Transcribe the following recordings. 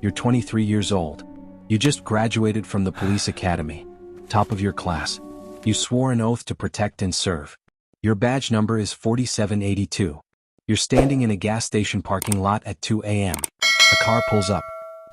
You're 23 years old. You just graduated from the police academy. Top of your class. You swore an oath to protect and serve. Your badge number is 4782. You're standing in a gas station parking lot at 2 a.m. A car pulls up.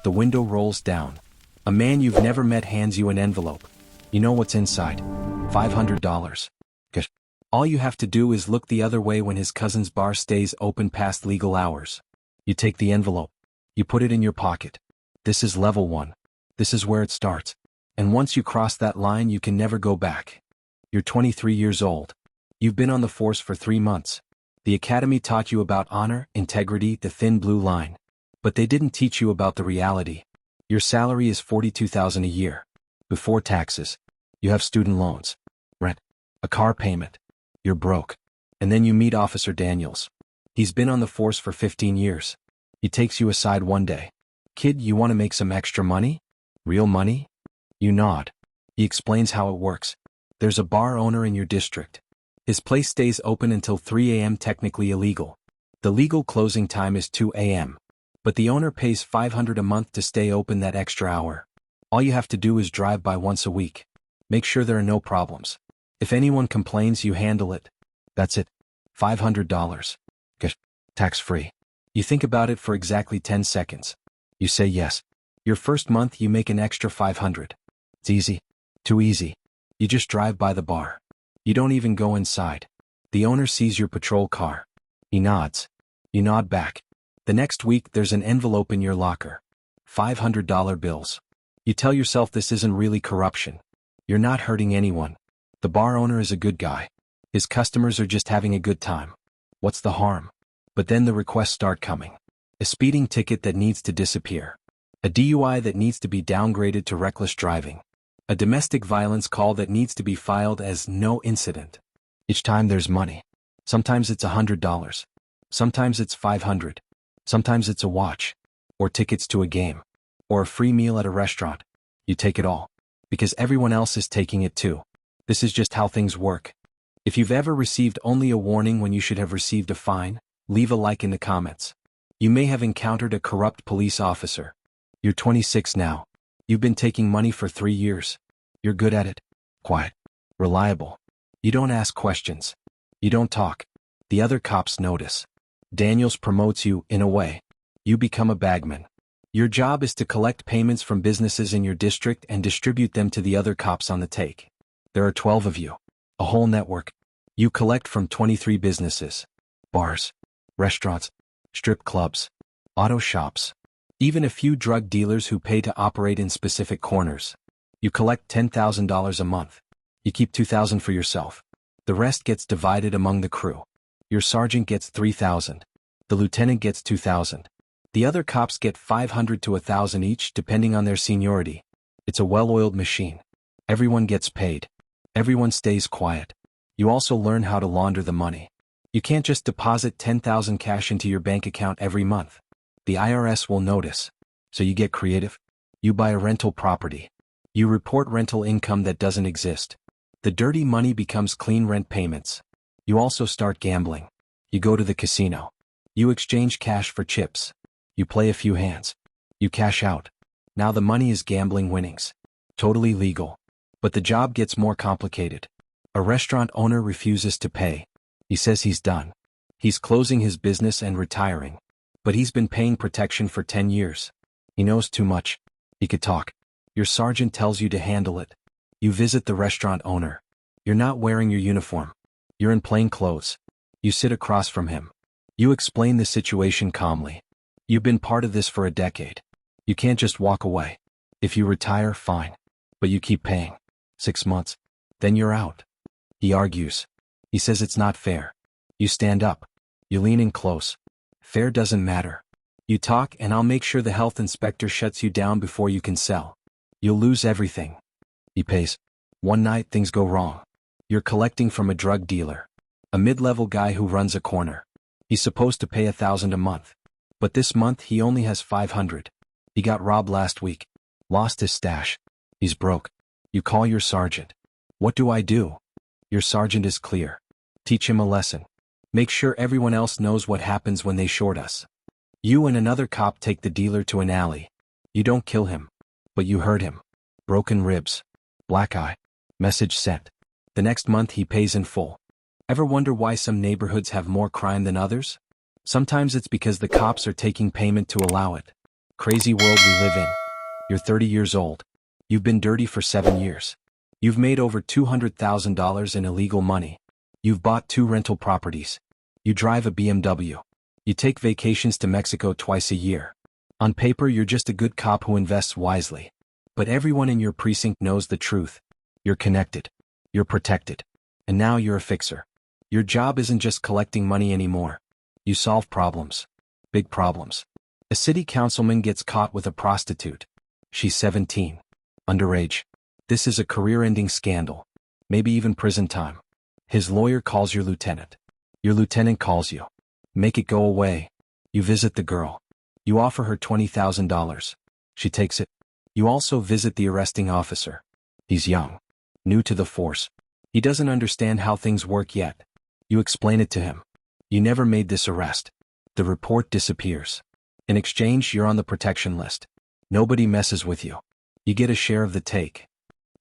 The window rolls down. A man you've never met hands you an envelope. You know what's inside. $500. Good. All you have to do is look the other way when his cousin's bar stays open past legal hours. You take the envelope. You put it in your pocket. This is level 1. This is where it starts. And once you cross that line, you can never go back. You're 23 years old. You've been on the force for 3 months. The academy taught you about honor, integrity, the thin blue line. But they didn't teach you about the reality. Your salary is $42,000 a year. Before taxes. You have student loans. Rent. A car payment. You're broke. And then you meet Officer Daniels. He's been on the force for 15 years. He takes you aside one day. Kid, you want to make some extra money? Real money? You nod. He explains how it works. There's a bar owner in your district. His place stays open until 3 a.m. technically illegal. The legal closing time is 2 a.m. But the owner pays $500 a month to stay open that extra hour. All you have to do is drive by once a week. Make sure there are no problems. If anyone complains, you handle it. That's it. $500. Good. Tax-free. You think about it for exactly 10 seconds. You say yes. Your first month you make an extra $500. It's easy. Too easy. You just drive by the bar. You don't even go inside. The owner sees your patrol car. He nods. You nod back. The next week there's an envelope in your locker. $500 bills. You tell yourself this isn't really corruption. You're not hurting anyone. The bar owner is a good guy. His customers are just having a good time. What's the harm? But then the requests start coming. A speeding ticket that needs to disappear. A DUI that needs to be downgraded to reckless driving. A domestic violence call that needs to be filed as no incident. Each time there's money. Sometimes it's $100. Sometimes it's $500. Sometimes it's a watch. Or tickets to a game. Or a free meal at a restaurant. You take it all. Because everyone else is taking it too. This is just how things work. If you've ever received only a warning when you should have received a fine, leave a like in the comments. You may have encountered a corrupt police officer. You're 26 now. You've been taking money for 3 years. You're good at it. Quiet. Reliable. You don't ask questions. You don't talk. The other cops notice. Daniels promotes you, in a way. You become a bagman. Your job is to collect payments from businesses in your district and distribute them to the other cops on the take. There are 12 of you. A whole network. You collect from 23 businesses. Bars. Restaurants. Strip clubs. Auto shops. Even a few drug dealers who pay to operate in specific corners. You collect $10,000 a month. You keep $2,000 for yourself. The rest gets divided among the crew. Your sergeant gets $3,000. The lieutenant gets $2,000. The other cops get $500 to $1,000 each depending on their seniority. It's a well-oiled machine. Everyone gets paid. Everyone stays quiet. You also learn how to launder the money. You can't just deposit $10,000 cash into your bank account every month. The IRS will notice. So you get creative. You buy a rental property. You report rental income that doesn't exist. The dirty money becomes clean rent payments. You also start gambling. You go to the casino. You exchange cash for chips. You play a few hands. You cash out. Now the money is gambling winnings. Totally legal. But the job gets more complicated. A restaurant owner refuses to pay. He says he's done. He's closing his business and retiring. But he's been paying protection for 10 years. He knows too much. He could talk. Your sergeant tells you to handle it. You visit the restaurant owner. You're not wearing your uniform. You're in plain clothes. You sit across from him. You explain the situation calmly. You've been part of this for a decade. You can't just walk away. If you retire, fine. But you keep paying. 6 months. Then you're out. He argues. He says it's not fair. You stand up. You lean in close. Fair doesn't matter. You talk and I'll make sure the health inspector shuts you down before you can sell. You'll lose everything. He pays. One night things go wrong. You're collecting from a drug dealer. A mid-level guy who runs a corner. He's supposed to pay $1,000 a month. But this month he only has $500. He got robbed last week. Lost his stash. He's broke. You call your sergeant. What do I do? Your sergeant is clear. Teach him a lesson. Make sure everyone else knows what happens when they short us. You and another cop take the dealer to an alley. You don't kill him, but you hurt him. Broken ribs. Black eye. Message sent. The next month he pays in full. Ever wonder why some neighborhoods have more crime than others? Sometimes it's because the cops are taking payment to allow it. Crazy world we live in. You're 30 years old. You've been dirty for 7 years. You've made over $200,000 in illegal money. You've bought 2 rental properties. You drive a BMW. You take vacations to Mexico twice a year. On paper, you're just a good cop who invests wisely. But everyone in your precinct knows the truth. You're connected. You're protected. And now you're a fixer. Your job isn't just collecting money anymore. You solve problems. Big problems. A city councilman gets caught with a prostitute. She's 17. Underage. This is a career-ending scandal. Maybe even prison time. His lawyer calls your lieutenant. Your lieutenant calls you. Make it go away. You visit the girl. You offer her $20,000. She takes it. You also visit the arresting officer. He's young. New to the force. He doesn't understand how things work yet. You explain it to him. You never made this arrest. The report disappears. In exchange, you're on the protection list. Nobody messes with you. You get a share of the take.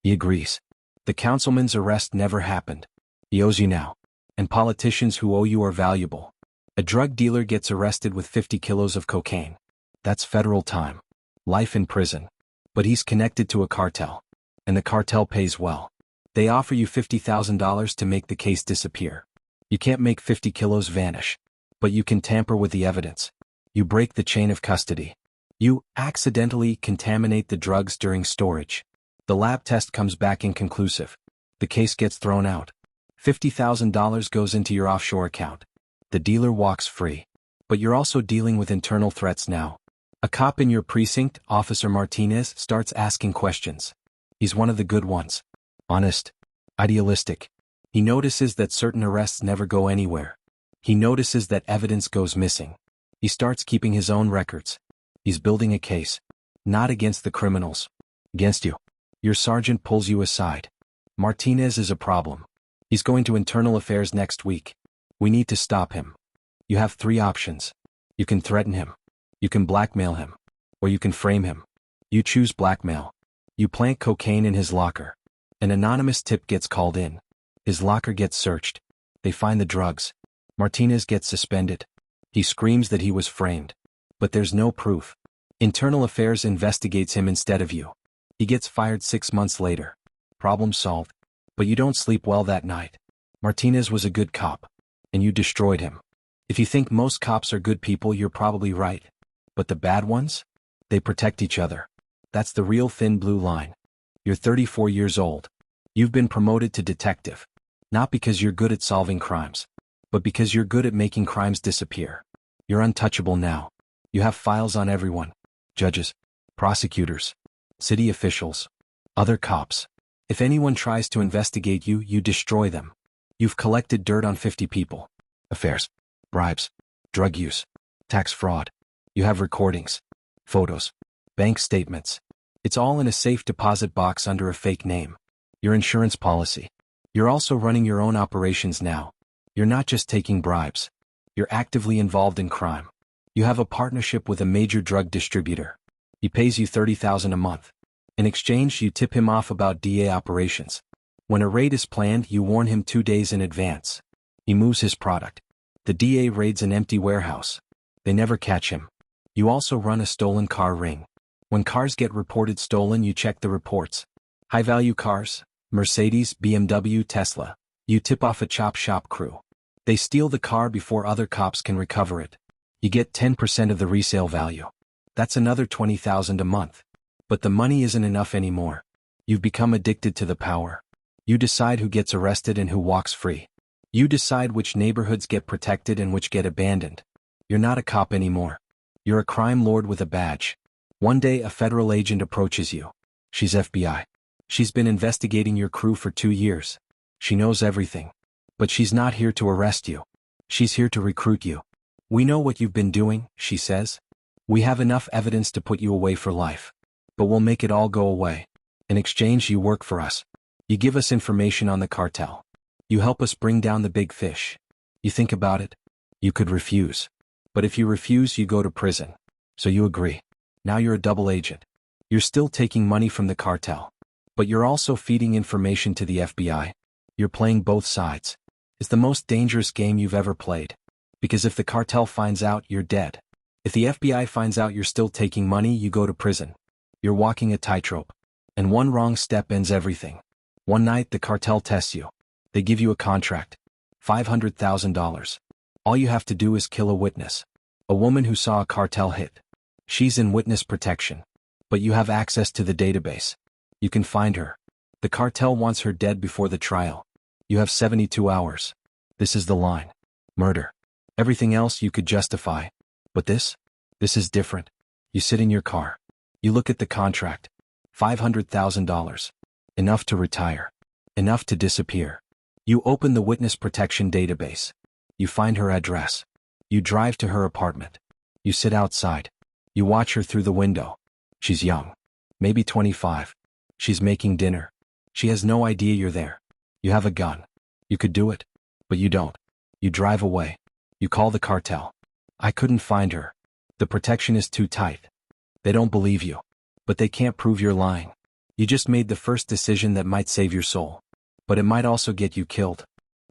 He agrees. The councilman's arrest never happened. He owes you now. And politicians who owe you are valuable. A drug dealer gets arrested with 50 kilos of cocaine. That's federal time. Life in prison. But he's connected to a cartel. And the cartel pays well. They offer you $50,000 to make the case disappear. You can't make 50 kilos vanish. But you can tamper with the evidence. You break the chain of custody. You accidentally contaminate the drugs during storage. The lab test comes back inconclusive. The case gets thrown out. $50,000 goes into your offshore account. The dealer walks free. But you're also dealing with internal threats now. A cop in your precinct, Officer Martinez, starts asking questions. He's one of the good ones. Honest. Idealistic. He notices that certain arrests never go anywhere. He notices that evidence goes missing. He starts keeping his own records. He's building a case. Not against the criminals. Against you. Your sergeant pulls you aside. Martinez is a problem. He's going to internal affairs next week. We need to stop him. You have 3 options. You can threaten him. You can blackmail him. Or you can frame him. You choose blackmail. You plant cocaine in his locker. An anonymous tip gets called in. His locker gets searched. They find the drugs. Martinez gets suspended. He screams that he was framed. But there's no proof. Internal Affairs investigates him instead of you. He gets fired 6 months later. Problem solved. But you don't sleep well that night. Martinez was a good cop. And you destroyed him. If you think most cops are good people, you're probably right. But the bad ones? They protect each other. That's the real thin blue line. You're 34 years old. You've been promoted to detective. Not because you're good at solving crimes, but because you're good at making crimes disappear. You're untouchable now. You have files on everyone. Judges, prosecutors, city officials, other cops. If anyone tries to investigate you, you destroy them. You've collected dirt on 50 people. Affairs, bribes, drug use, tax fraud. You have recordings, photos, bank statements. It's all in a safe deposit box under a fake name. Your insurance policy. You're also running your own operations now. You're not just taking bribes. You're actively involved in crime. You have a partnership with a major drug distributor. He pays you $30,000 a month. In exchange, you tip him off about DA operations. When a raid is planned, you warn him 2 days in advance. He moves his product. The DA raids an empty warehouse. They never catch him. You also run a stolen car ring. When cars get reported stolen, you check the reports. High-value cars, Mercedes, BMW, Tesla. You tip off a chop shop crew. They steal the car before other cops can recover it. You get 10% of the resale value. That's another $20,000 a month. But the money isn't enough anymore. You've become addicted to the power. You decide who gets arrested and who walks free. You decide which neighborhoods get protected and which get abandoned. You're not a cop anymore. You're a crime lord with a badge. One day a federal agent approaches you. She's FBI. She's been investigating your crew for 2 years. She knows everything. But she's not here to arrest you. She's here to recruit you. We know what you've been doing, she says. We have enough evidence to put you away for life. But we'll make it all go away. In exchange, you work for us. You give us information on the cartel. You help us bring down the big fish. You think about it. You could refuse. But if you refuse, you go to prison. So you agree. Now you're a double agent. You're still taking money from the cartel. But you're also feeding information to the FBI. You're playing both sides. It's the most dangerous game you've ever played. Because if the cartel finds out, you're dead. If the FBI finds out you're still taking money, you go to prison. You're walking a tightrope. And one wrong step ends everything. One night, the cartel tests you. They give you a contract. $500,000. All you have to do is kill a witness. A woman who saw a cartel hit. She's in witness protection. But you have access to the database. You can find her. The cartel wants her dead before the trial. You have 72 hours. This is the line. Murder. Everything else you could justify. But this is different. You sit in your car. You look at the contract. $500,000. Enough to retire. Enough to disappear. You open the witness protection database. You find her address. You drive to her apartment. You sit outside. You watch her through the window. She's young. Maybe 25. She's making dinner. She has no idea you're there. You have a gun. You could do it. But you don't. You drive away. You call the cartel. I couldn't find her. The protection is too tight. They don't believe you. But they can't prove you're lying. You just made the first decision that might save your soul. But it might also get you killed.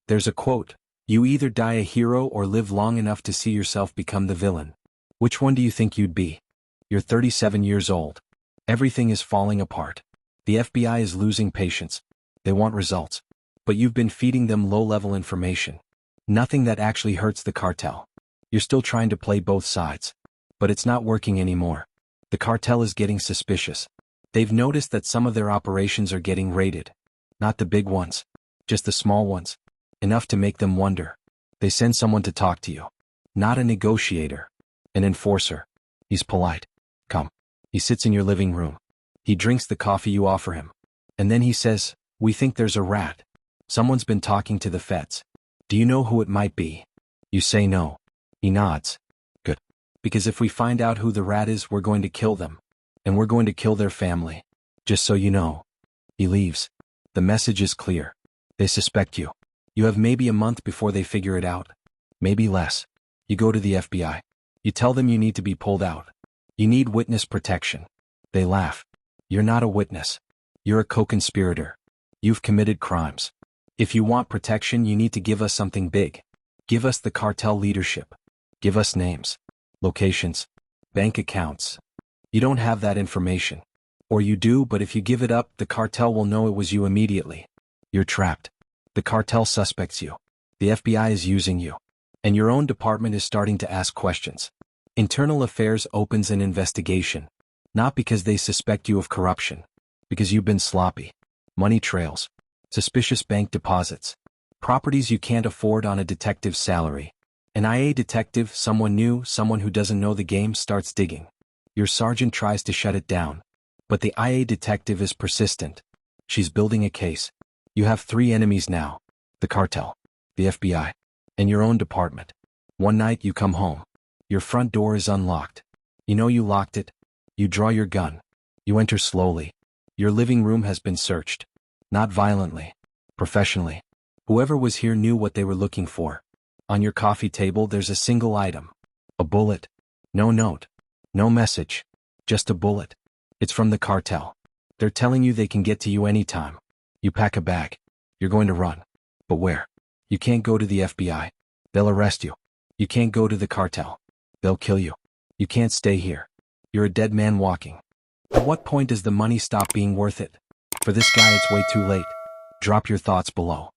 There's a quote. You either die a hero or live long enough to see yourself become the villain. Which one do you think you'd be? You're 37 years old. Everything is falling apart. The FBI is losing patience. They want results. But you've been feeding them low-level information. Nothing that actually hurts the cartel. You're still trying to play both sides. But it's not working anymore. The cartel is getting suspicious. They've noticed that some of their operations are getting raided. Not the big ones. Just the small ones. Enough to make them wonder. They send someone to talk to you. Not a negotiator. An enforcer. He's polite. Come. He sits in your living room. He drinks the coffee you offer him. And then he says, "We think there's a rat. Someone's been talking to the feds. Do you know who it might be?" You say no. He nods. Good. Because if we find out who the rat is, we're going to kill them. And we're going to kill their family. Just so you know. He leaves. The message is clear. They suspect you. You have maybe a month before they figure it out. Maybe less. You go to the FBI. You tell them you need to be pulled out. You need witness protection. They laugh. You're not a witness. You're a co-conspirator. You've committed crimes. If you want protection, you need to give us something big. Give us the cartel leadership. Give us names, locations, bank accounts. You don't have that information. Or you do, but if you give it up, the cartel will know it was you immediately. You're trapped. The cartel suspects you. The FBI is using you. And your own department is starting to ask questions. Internal Affairs opens an investigation. Not because they suspect you of corruption. Because you've been sloppy. Money trails. Suspicious bank deposits. Properties you can't afford on a detective's salary. An IA detective, someone new, someone who doesn't know the game, starts digging. Your sergeant tries to shut it down. But the IA detective is persistent. She's building a case. You have 3 enemies now. The cartel. The FBI. And your own department. One night you come home. Your front door is unlocked. You know you locked it. You draw your gun. You enter slowly. Your living room has been searched. Not violently. Professionally. Whoever was here knew what they were looking for. On your coffee table there's a single item. A bullet. No note. No message. Just a bullet. It's from the cartel. They're telling you they can get to you anytime. You pack a bag. You're going to run. But where? You can't go to the FBI. They'll arrest you. You can't go to the cartel. They'll kill you. You can't stay here. You're a dead man walking. At what point does the money stop being worth it? For this guy it's way too late. Drop your thoughts below.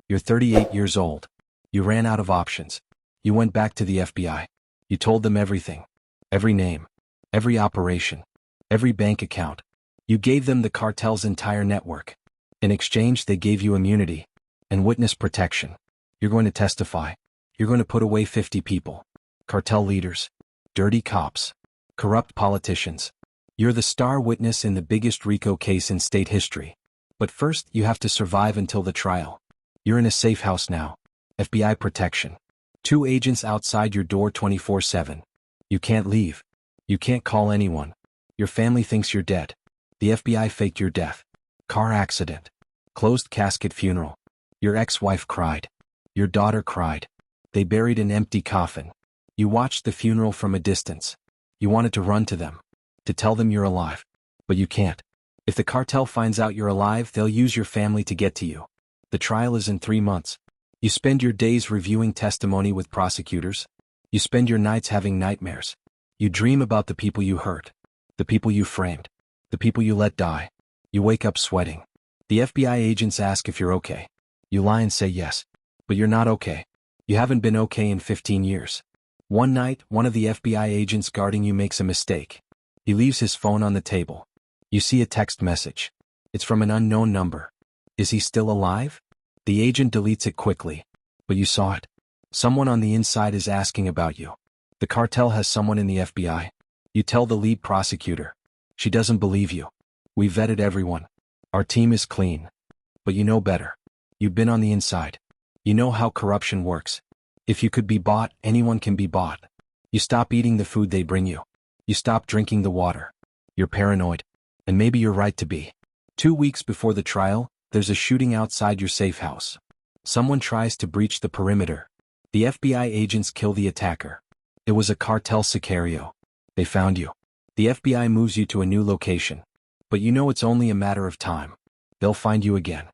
You're 38 years old. You ran out of options. You went back to the FBI. You told them everything. Every name. Every operation. Every bank account. You gave them the cartel's entire network. In exchange they gave you immunity. And witness protection. You're going to testify. You're going to put away 50 people. Cartel leaders. Dirty cops. Corrupt politicians. You're the star witness in the biggest RICO case in state history. But first, you have to survive until the trial. You're in a safe house now. FBI protection. 2 agents outside your door 24/7. You can't leave. You can't call anyone. Your family thinks you're dead. The FBI faked your death. Car accident. Closed casket funeral. Your ex-wife cried. Your daughter cried. They buried an empty coffin. You watched the funeral from a distance. You wanted to run to them. to tell them you're alive. But you can't. If the cartel finds out you're alive, they'll use your family to get to you. The trial is in 3 months. You spend your days reviewing testimony with prosecutors. You spend your nights having nightmares. You dream about the people you hurt, the people you framed, the people you let die. You wake up sweating. The FBI agents ask if you're okay. You lie and say yes. But you're not okay. You haven't been okay in 15 years. One night, one of the FBI agents guarding you makes a mistake. He leaves his phone on the table. You see a text message. It's from an unknown number. Is he still alive? The agent deletes it quickly. But you saw it. Someone on the inside is asking about you. The cartel has someone in the FBI. You tell the lead prosecutor. She doesn't believe you. We vetted everyone. Our team is clean. But you know better. You've been on the inside. You know how corruption works. If you could be bought, anyone can be bought. You stop eating the food they bring you. You stop drinking the water. You're paranoid. And maybe you're right to be. 2 weeks before the trial, there's a shooting outside your safe house. Someone tries to breach the perimeter. The FBI agents kill the attacker. It was a cartel sicario. They found you. The FBI moves you to a new location. But you know it's only a matter of time. They'll find you again.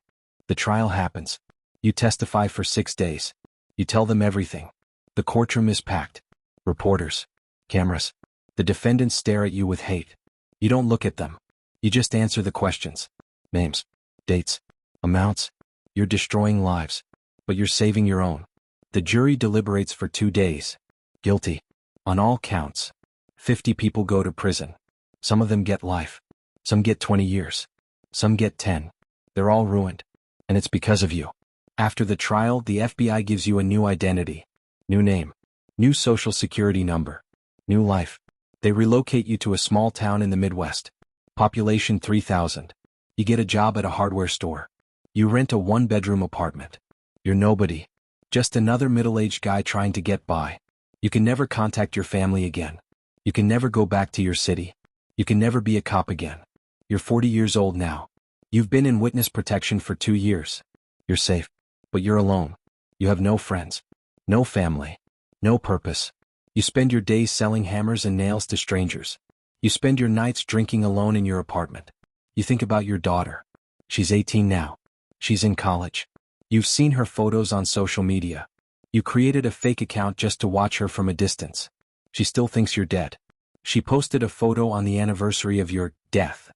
The trial happens. You testify for 6 days. You tell them everything. The courtroom is packed. Reporters. Cameras. The defendants stare at you with hate. You don't look at them. You just answer the questions. Names. Dates. Amounts. You're destroying lives. But you're saving your own. The jury deliberates for 2 days. Guilty. On all counts. 50 people go to prison. Some of them get life. Some get 20 years. Some get 10. They're all ruined. And it's because of you. After the trial, the FBI gives you a new identity. New name. New social security number. New life. They relocate you to a small town in the Midwest. Population 3,000. You get a job at a hardware store. You rent a 1-bedroom apartment. You're nobody. Just another middle-aged guy trying to get by. You can never contact your family again. You can never go back to your city. You can never be a cop again. You're 40 years old now. You've been in witness protection for 2 years. You're safe. But you're alone. You have no friends. No family. No purpose. You spend your days selling hammers and nails to strangers. You spend your nights drinking alone in your apartment. You think about your daughter. She's 18 now. She's in college. You've seen her photos on social media. You created a fake account just to watch her from a distance. She still thinks you're dead. She posted a photo on the anniversary of your death.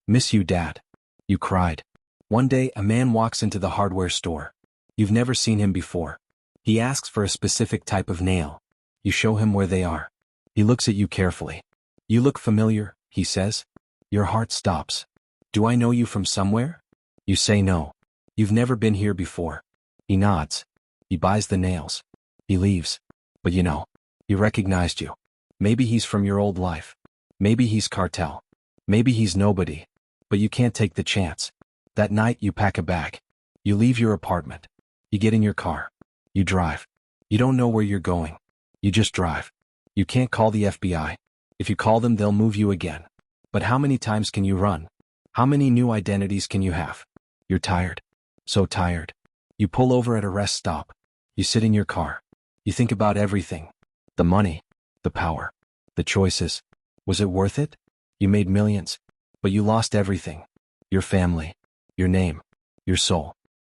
Miss you, Dad. You cried. One day, a man walks into the hardware store. You've never seen him before. He asks for a specific type of nail. You show him where they are. He looks at you carefully. You look familiar, he says. Your heart stops. Do I know you from somewhere? You say no. You've never been here before. He nods. He buys the nails. He leaves. But you know, he recognized you. Maybe he's from your old life. Maybe he's cartel. Maybe he's nobody. But you can't take the chance. That night you pack a bag. You leave your apartment. You get in your car. You drive. You don't know where you're going. You just drive. You can't call the FBI. If you call them, they'll move you again. But how many times can you run? How many new identities can you have? You're tired. So tired. You pull over at a rest stop. You sit in your car. You think about everything. The money. The power. The choices. Was it worth it? You made millions. But you lost everything. Your family. Your name. Your soul.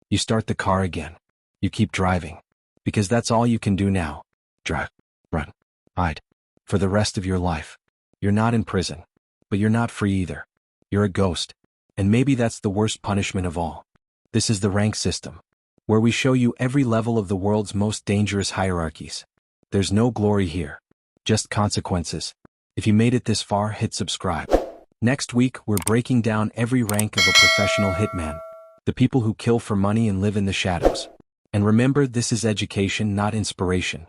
You start the car again. You keep driving. Because that's all you can do now. Drive. Run. Hide. For the rest of your life. You're not in prison. But you're not free either. You're a ghost. And maybe that's the worst punishment of all. This is the rank system. Where we show you every level of the world's most dangerous hierarchies. There's no glory here. Just consequences. If you made it this far, hit subscribe. Next week, we're breaking down every rank of a professional hitman. The people who kill for money and live in the shadows. And remember, this is education, not inspiration.